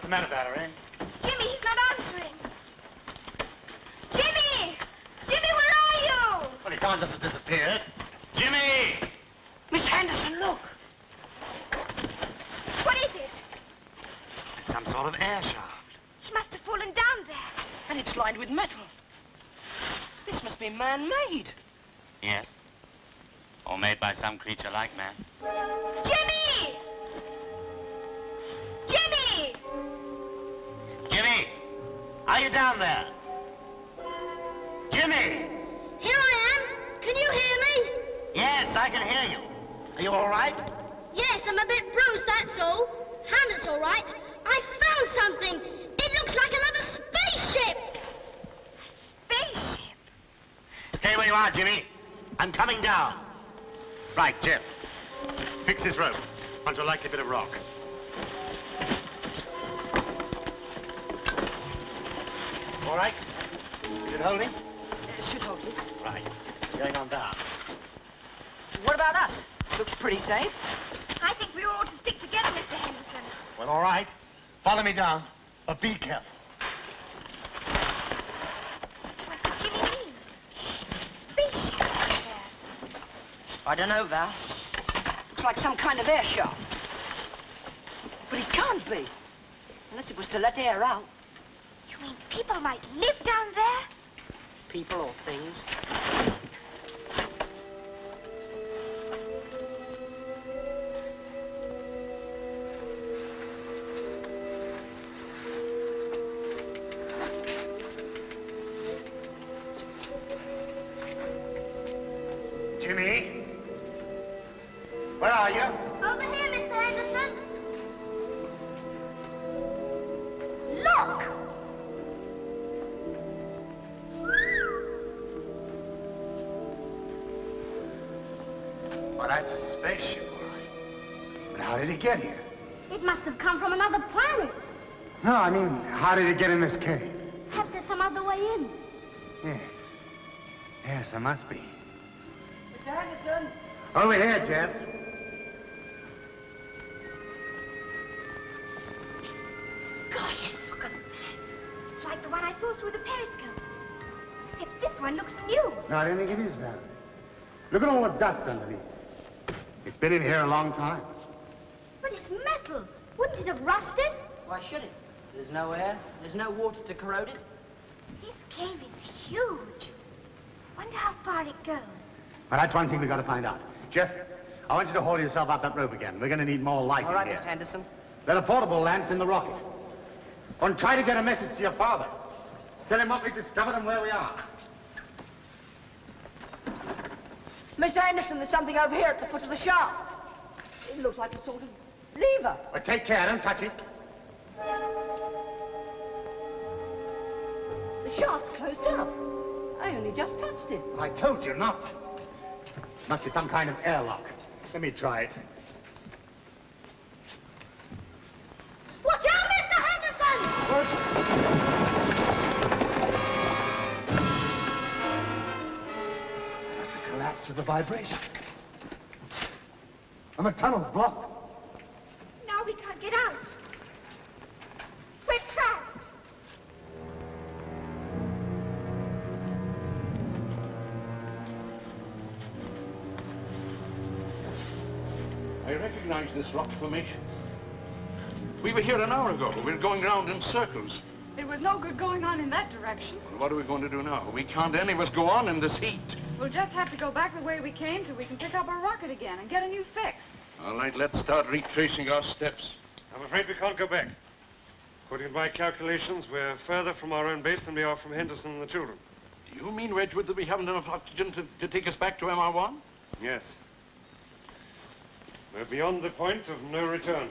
the matter, Valerie? It's Jimmy. He's not answering. Jimmy! Jimmy, where are you? Well, he can't just have disappeared. Jimmy! Miss Henderson, look. What is it? It's some sort of air shaft. He must have fallen down there. And it's lined with metal. This must be man-made. Yes. Or made by some creature like man. Jimmy! Jimmy! Jimmy! Are you down there? Jimmy! Here I am. Can you hear me? Yes, I can hear you. Are you all right? Yes, I'm a bit bruised, that's all. Hannah's all right. I found something. It looks like another spaceship. A spaceship? Stay where you are, Jimmy. I'm coming down. Right, Jeff. Fix this rope onto a likely bit of rock. All right? Is it holding? It should hold you. Right. Going on down. What about us? Looks pretty safe. I think we all ought to stick together, Mr. Henderson. Well, all right. Follow me down. But be careful. What does Jimmy mean? Spaceship out there. I don't know, Val. Looks like some kind of air shaft. But it can't be. Unless it was to let air out. You mean people might live down there? People or things. Jimmy? Where are you? Over here, Mr. Henderson. Look! Well, that's a spaceship, all right. But how did it get here? It must have come from another planet. No, I mean, how did it get in this cave? Perhaps there's some other way in. Yes. Yes, there must be. Mr. Henderson. Over here, Jeff. Gosh, look at that. It's like the one I saw through the periscope. Except this one looks new. No, I don't think it is, Val. Look at all the dust underneath. It's been in here a long time. But it's metal. Wouldn't it have rusted? Why should it? There's no air. There's no water to corrode it. This cave is huge. Wonder how far it goes. Well, that's one thing we've got to find out. Jeff, I want you to haul yourself up that rope again. We're going to need more light All right, in here. Mr. Henderson. There are portable lamps in the rocket. And try to get a message to your father. Tell him what we've discovered and where we are. Mr. Henderson, there's something over here at the foot of the shaft. It looks like a sort of lever. Well, take care, don't touch it. The shaft's closed up. I only just touched it. I told you not. Must be some kind of airlock. Let me try it. Watch out, Mr. Henderson! That's the collapse of the vibration. And the tunnel's blocked. Now we can't get out. We're trapped. I recognize this rock formation. We were here an hour ago. We were going round in circles. It was no good going on in that direction. Well, what are we going to do now? We can't any of us go on in this heat. We'll just have to go back the way we came till we can pick up our rocket again and get a new fix. All right, let's start retracing our steps. I'm afraid we can't go back. According to my calculations, we're further from our own base than we are from Henderson and the children. You mean, Wedgwood, that we haven't enough oxygen to take us back to MR1? Yes. We're beyond the point of no return.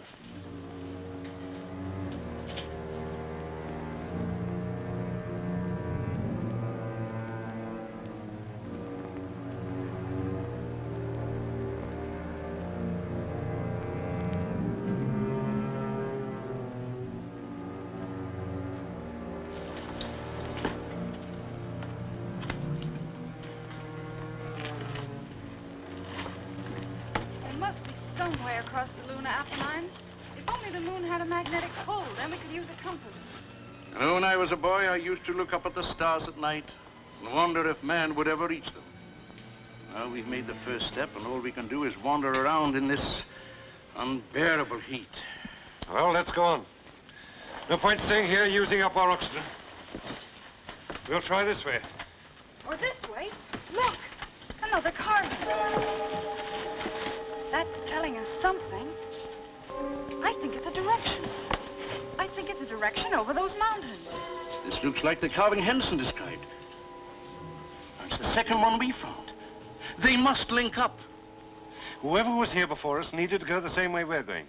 There must be some way across the lunar Apennines. If only the moon had a magnetic pull. Then we could use a compass. You know, when I was a boy, I used to look up at the stars at night and wonder if man would ever reach them. Now we've made the first step, and all we can do is wander around in this unbearable heat. Well, let's go on. No point staying here using up our oxygen. We'll try this way. Or this way. Look, another carbon. That's telling us something. I think it's a direction. I think it's a direction over those mountains. This looks like the carving Henderson described. It's the second one we found. They must link up. Whoever was here before us needed to go the same way we're going.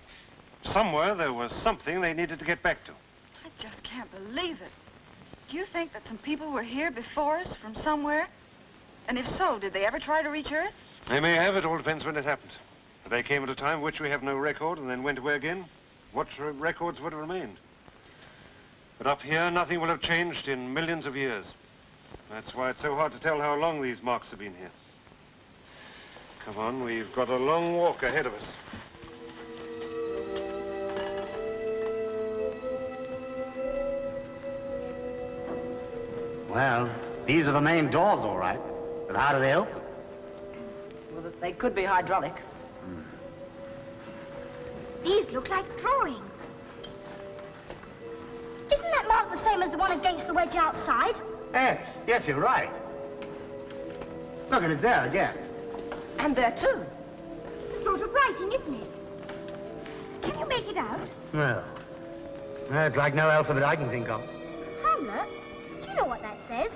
Somewhere there was something they needed to get back to. I just can't believe it. Do you think that some people were here before us from somewhere? And if so, did they ever try to reach Earth? They may have. It all depends when it happened. If they came at a time which we have no record and then went away again, what records would have remained? But up here, nothing will have changed in millions of years. That's why it's so hard to tell how long these marks have been here. Come on, we've got a long walk ahead of us. Well, these are the main doors, all right. But how do they open? Well, they could be hydraulic. These look like drawings. Isn't that mark the same as the one against the wedge outside? Yes, you're right. Look, and it's there again. And there, too. It's a sort of writing, isn't it? Can you make it out? Well, it's like no alphabet I can think of. Hamlet, do you know what that says?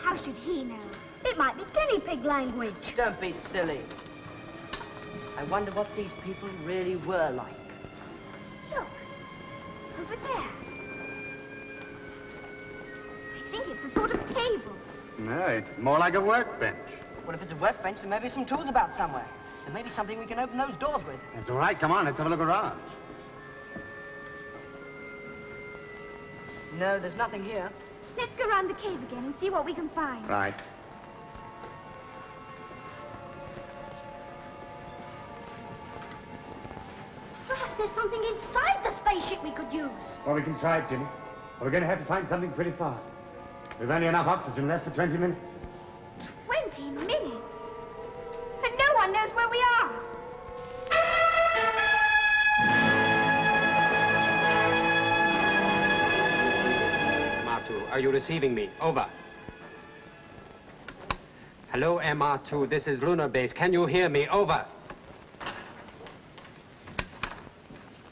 How should he know? It might be guinea pig language. Don't be silly. I wonder what these people really were like. Look, over there. I think it's a sort of table. No, it's more like a workbench. Well, if it's a workbench, there may be some tools about somewhere. There may be something we can open those doors with. That's all right. Come on, let's have a look around. No, there's nothing here. Let's go round the cave again and see what we can find. Right. Perhaps there's something inside the spaceship we could use. Well, we can try it, Jimmy. But we're going to have to find something pretty fast. We've only enough oxygen left for 20 minutes. 20 minutes? And no one knows where we are. MR2, are you receiving me? Over. Hello, MR2, this is Lunar Base. Can you hear me? Over.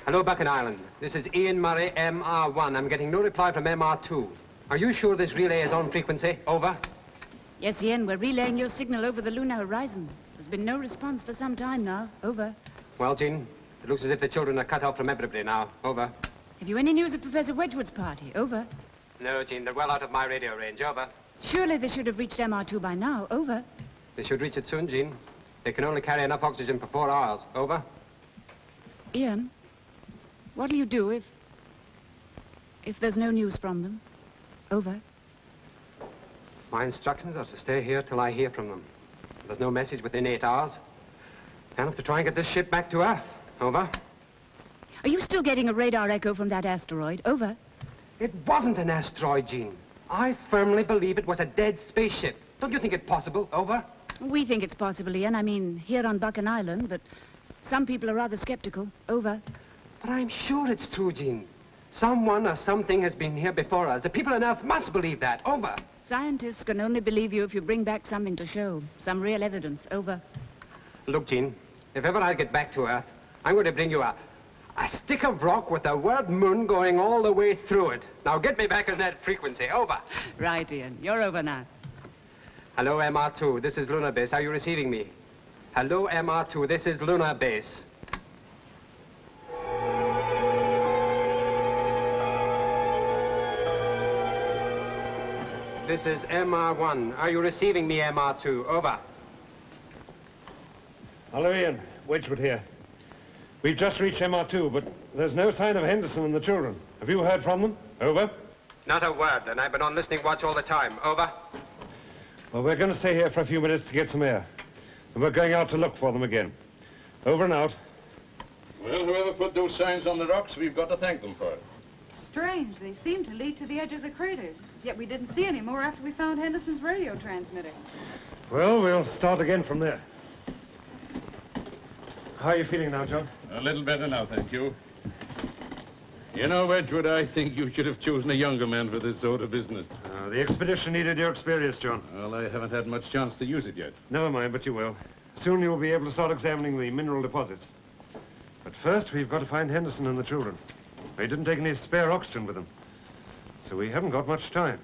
Hello, Buchan Island. This is Ian Murray, MR1. I'm getting no reply from MR2. Are you sure this relay is on frequency? Over. Yes, Ian, we're relaying your signal over the lunar horizon. There's been no response for some time now. Over. Well, Jean, it looks as if the children are cut off from everybody now. Over. Have you any news of Professor Wedgwood's party? Over. No, Jean, they're well out of my radio range. Over. Surely they should have reached MR2 by now. Over. They should reach it soon, Jean. They can only carry enough oxygen for 4 hours. Over. Ian, what'll you do if there's no news from them? Over. My instructions are to stay here till I hear from them. If there's no message within 8 hours, I'll have to try and get this ship back to Earth. Over. Are you still getting a radar echo from that asteroid? Over. It wasn't an asteroid, Jean. I firmly believe it was a dead spaceship. Don't you think it possible? Over. We think it's possible, Ian. I mean, here on Buchan Island, but some people are rather skeptical. Over. But I'm sure it's true, Jean. Someone or something has been here before us. The people on Earth must believe that. Over. Scientists can only believe you if you bring back something to show. Some real evidence. Over. Look, Jean, if ever I get back to Earth, I'm going to bring you a stick of rock with the word moon going all the way through it. Now get me back on that frequency. Over. Right, Ian. You're over now. Hello, MR2. This is Lunar Base. Are you receiving me? Hello, MR2. This is Lunar Base. This is MR1. Are you receiving me, MR2? Over. Hello, Ian. Wedgwood here. We've just reached MR2, but there's no sign of Henderson and the children. Have you heard from them? Over. Not a word, and I've been on listening watch all the time. Over. Well, we're going to stay here for a few minutes to get some air. And we're going out to look for them again. Over and out. Well, whoever put those signs on the rocks, we've got to thank them for it. Strange. They seem to lead to the edge of the crater. Yet we didn't see any more after we found Henderson's radio transmitter. Well, we'll start again from there. How are you feeling now, John? A little better now, thank you. You know, Wedgwood, I think you should have chosen a younger man for this sort of business. The expedition needed your experience, John. Well, I haven't had much chance to use it yet. Never mind, but you will. Soon you'll be able to start examining the mineral deposits. But first, we've got to find Henderson and the children. They didn't take any spare oxygen with them, so we haven't got much time.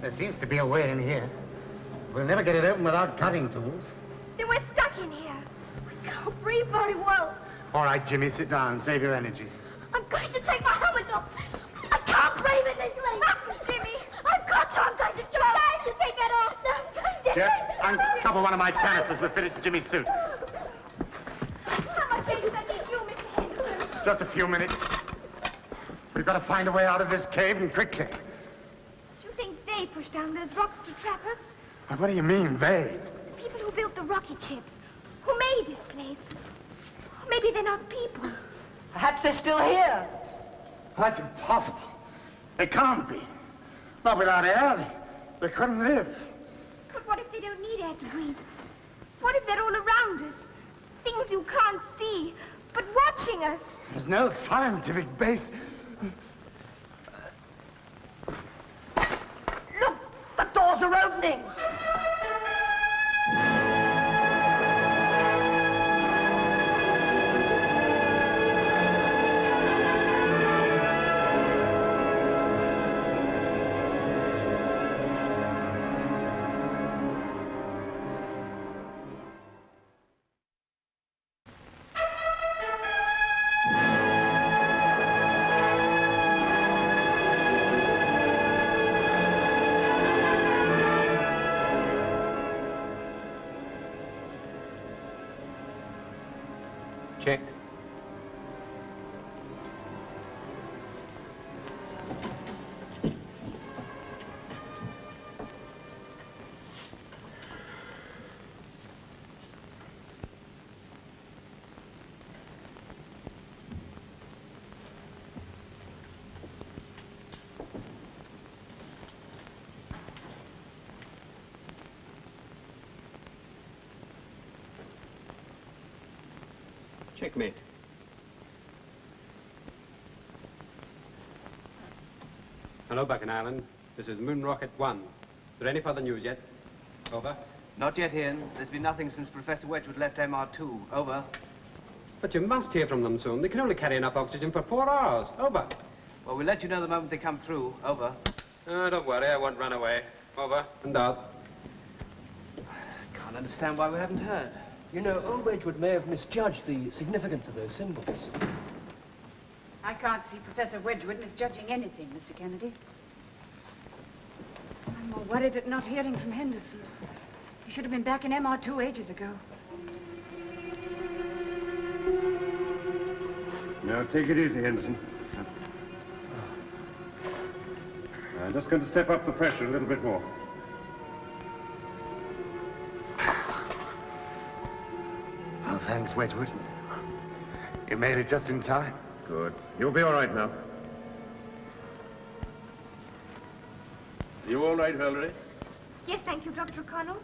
There seems to be a way in here. We'll never get it open without cutting tools. Then we're stuck in here. I can't breathe very well. All right, Jimmy, sit down and save your energy. I'm going to take my helmet off. I can't breathe in this length. Jimmy, I've got to. I'm going to try to take that off. No, I'm going to Jeff, uncover one of my canisters with fitted to Jimmy's suit. How much aid does that need you, Mr. Henderson? Just a few minutes. We've got to find a way out of this cave, and quickly. Do you think they pushed down those rocks to trap us? What do you mean, they? The people who built the rocket ships. Who made this place? Or maybe they're not people. Perhaps they're still here. That's impossible. They can't be. Not without air. They couldn't live. But what if they don't need air to breathe? What if they're all around us? Things you can't see, but watching us. There's no scientific base. Look, the doors are opening. Check. Checkmate. Hello, Buchan Island. This is Moon Rocket 1. Is there any further news yet? Over. Not yet, Ian. There's been nothing since Professor Wedgwood left MR2. Over. But you must hear from them soon. They can only carry enough oxygen for 4 hours. Over. Well, we'll let you know the moment they come through. Over. Oh, don't worry. I won't run away. Over and out. Can't understand why we haven't heard. You know, old Wedgwood may have misjudged the significance of those symbols. I can't see Professor Wedgwood misjudging anything, Mr. Kennedy. I'm more worried at not hearing from Henderson. He should have been back in MR2 ages ago. Now, take it easy, Henderson. I'm just going to step up the pressure a little bit more. Oh, thanks, Wedgwood. You made it just in time. Good. You'll be all right now. You all right, Valerie? Yes, thank you, Dr. O'Connell.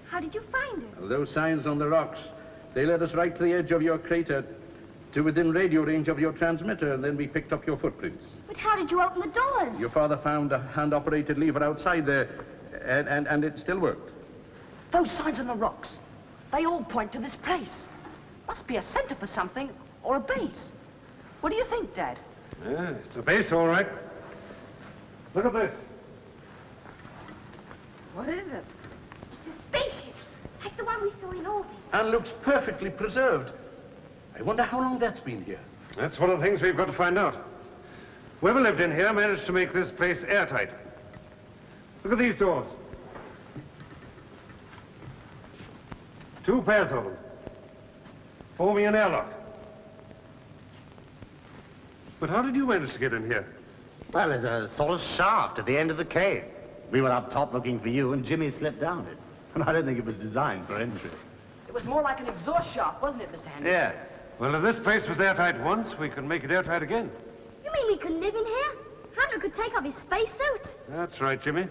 How did you find us? Well, those signs on the rocks, they led us right to the edge of your crater, to within radio range of your transmitter, and then we picked up your footprints. But how did you open the doors? Your father found a hand-operated lever outside there, and it still worked. Those signs on the rocks, they all point to this place. Must be a center for something, or a base. What do you think, Dad? Yeah, it's a base, all right. Look at this. What is it? It's a spaceship, like the one we saw in orbit. And looks perfectly preserved. I wonder how long that's been here. That's one of the things we've got to find out. Whoever lived in here managed to make this place airtight. Look at these doors. 2 pairs of them. Forming an airlock. But how did you manage to get in here? Well, there's a sort of shaft at the end of the cave. We were up top looking for you, and Jimmy slipped down it. And I don't think it was designed for entry. It was more like an exhaust shaft, wasn't it, Mr. Henderson? Yeah. Well, if this place was airtight once, we can make it airtight again. You mean we could live in here? Hamlet could take off his spacesuit. That's right, Jimmy.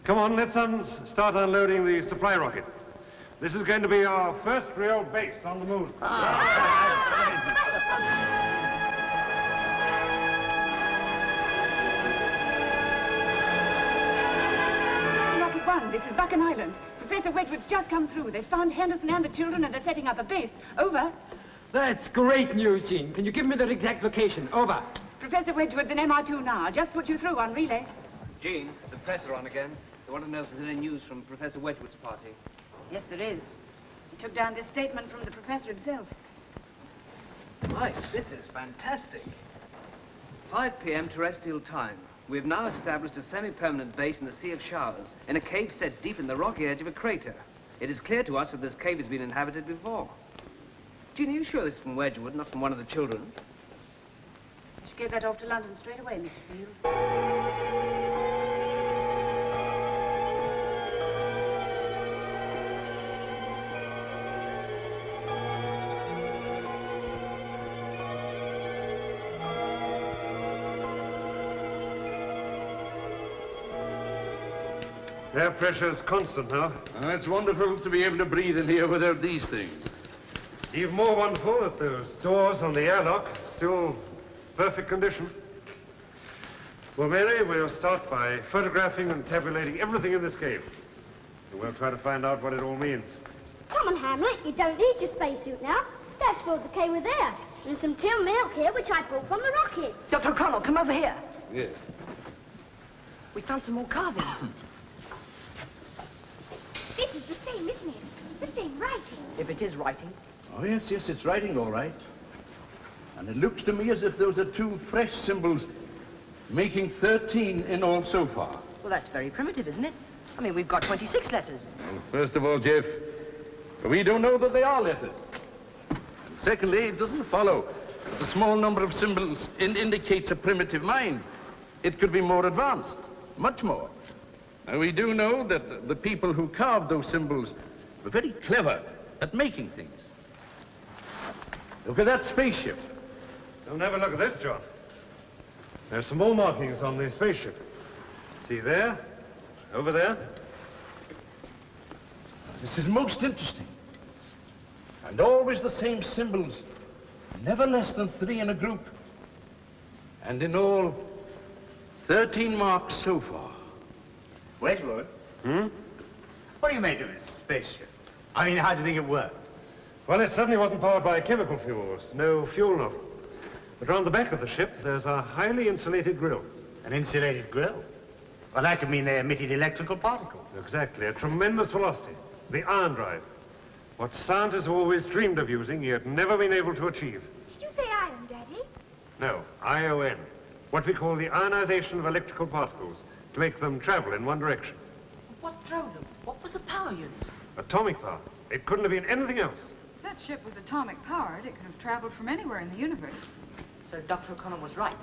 Come on, let's start unloading the supply rocket. This is going to be our first real base on the moon. Rocket 1, this is Buchan Island. Professor Wedgwood's just come through. They've found Henderson and the children and are setting up a base. Over. That's great news, Jean. Can you give me their exact location? Over. Professor Wedgwood's in MR2 now. I'll just put you through on relay. Jean, the press are on again. They want to know if there's any news from Professor Wedgwood's party. Yes, there is. He took down this statement from the professor himself. Right, this is fantastic. 5 p.m. terrestrial time. We have now established a semi-permanent base in the Sea of Showers, in a cave set deep in the rocky edge of a crater. It is clear to us that this cave has been inhabited before. Jean, are you sure this is from Wedgwood, not from one of the children? You should get that off to London straight away, Mr. Field. Air pressure's constant now. Oh, it's wonderful to be able to breathe in here without these things. Even more wonderful that those doors on the airlock are still perfect condition. Well, Mary, we'll start by photographing and tabulating everything in this cave. And we'll try to find out what it all means. Come on, Hamlet. You don't need your spacesuit now. Dad's filled the cave with air. And some tin milk here, which I brought from the rockets. Dr. O'Connell, come over here. Yes. We found some more carvings. This is the same, isn't it? The same writing. If it is writing. Oh, yes, it's writing all right. And it looks to me as if those are 2 fresh symbols, making 13 in all so far. Well, that's very primitive, isn't it? I mean, we've got 26 letters. Well, first of all, Jeff, we don't know that they are letters. And secondly, it doesn't follow that the small number of symbols indicates a primitive mind. It could be more advanced, much more. Now, we do know that the people who carved those symbols were very clever at making things. Look at that spaceship. Don't have a look at this, John. There's some more markings on the spaceship. See there? Over there? This is most interesting. And always the same symbols, never less than 3 in a group. And in all, 13 marks so far. Wedgwood, Hmm? what do you make of this spaceship? I mean, how do you think it worked? Well, it certainly wasn't powered by chemical fuels. No fuel nozzle. But around the back of the ship, there's a highly insulated grill. An insulated grill? Well, that could mean they emitted electrical particles. Exactly. A tremendous velocity. The ion drive. What scientists have always dreamed of using, yet never been able to achieve. Did you say iron, Daddy? No, ION. What we call the ionization of electrical particles to make them travel in one direction. What drove them? What was the power unit? Atomic power. It couldn't have been anything else. If that ship was atomic powered, it could have traveled from anywhere in the universe. So Dr. O'Connell was right.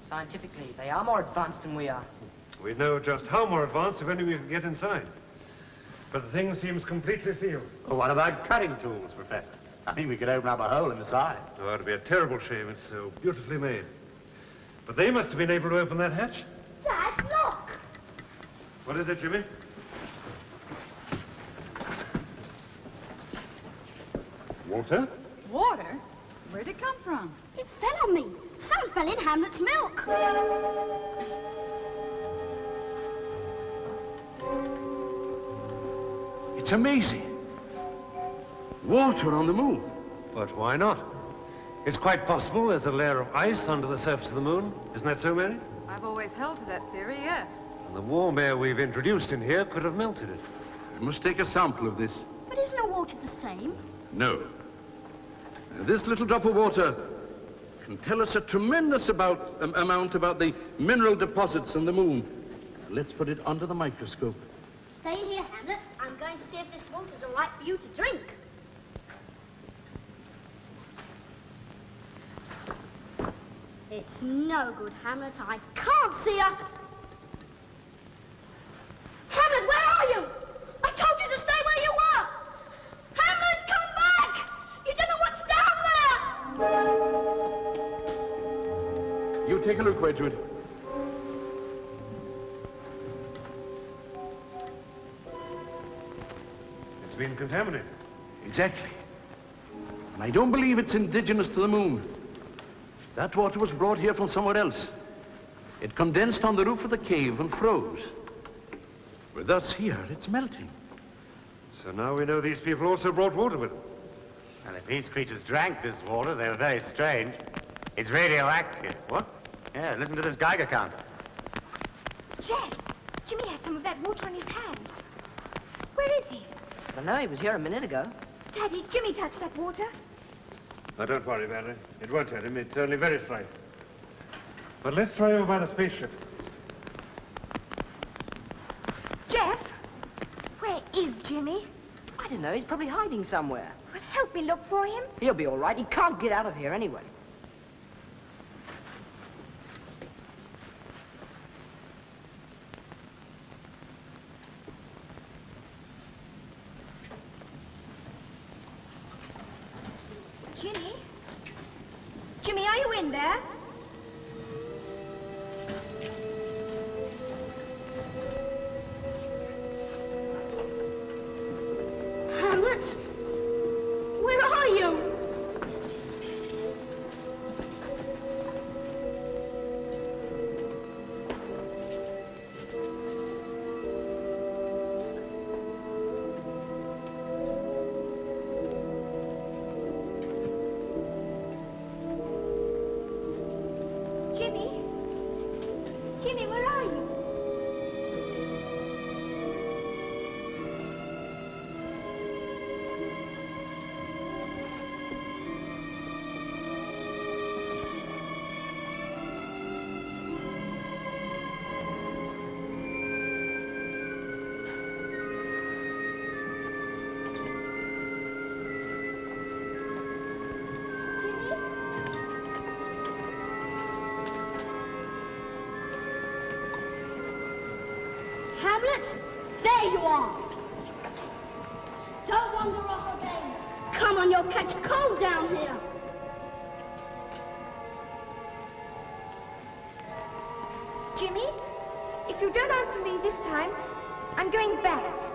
Scientifically, they are more advanced than we are. We know just how more advanced if only we could get inside. But the thing seems completely sealed. Well, what about cutting tools, Professor? I mean, we could open up a hole in the side. Oh, it'd be a terrible shame. It's so beautifully made. But they must have been able to open that hatch. Dad, look! What is it, Jimmy? Water? Water? Where'd it come from? It fell on me. Some fell in Hamlet's milk. It's amazing. Water on the moon. But why not? It's quite possible there's a layer of ice under the surface of the moon. Isn't that so, Mary? I've always held to that theory, yes. And the warm air we've introduced in here could have melted it. We must take a sample of this. But isn't the water the same? No. This little drop of water can tell us a tremendous amount about the mineral deposits on the moon. Let's put it under the microscope. Stay here, Hamlet. I'm going going to see if this water's all right for you to drink. It's no good, Hamlet. I can't see her. Hamlet, where are you? I told you to stay where you were. Hamlet, come back! You don't know what's down there. You take a look, Wedgwood. It's been contaminated. Exactly. And I don't believe it's indigenous to the moon. That water was brought here from somewhere else. It condensed on the roof of the cave and froze. With us here, it's melting. So now we know these people also brought water with them. And if these creatures drank this water, they were very strange. It's radioactive. What? Yeah, listen to this Geiger counter. Jeff, Jimmy had some of that water in his hand. Where is he? I know he was here a minute ago. Daddy, Jimmy touched that water. Now, don't worry, Valerie. It won't hurt him. It's only very slight. But let's try over by the spaceship. Jeff, where is Jimmy? I don't know. He's probably hiding somewhere. Well, help me look for him. He'll be all right. He can't get out of here anyway. Jimmy? Jimmy, are you in there? Hamlet? Where are you? Jimmy? Jimmy, where are you? Hamlet, there you are. Don't wander off again. Come on, you'll catch cold down here. Jimmy, if you don't answer me this time, I'm going back.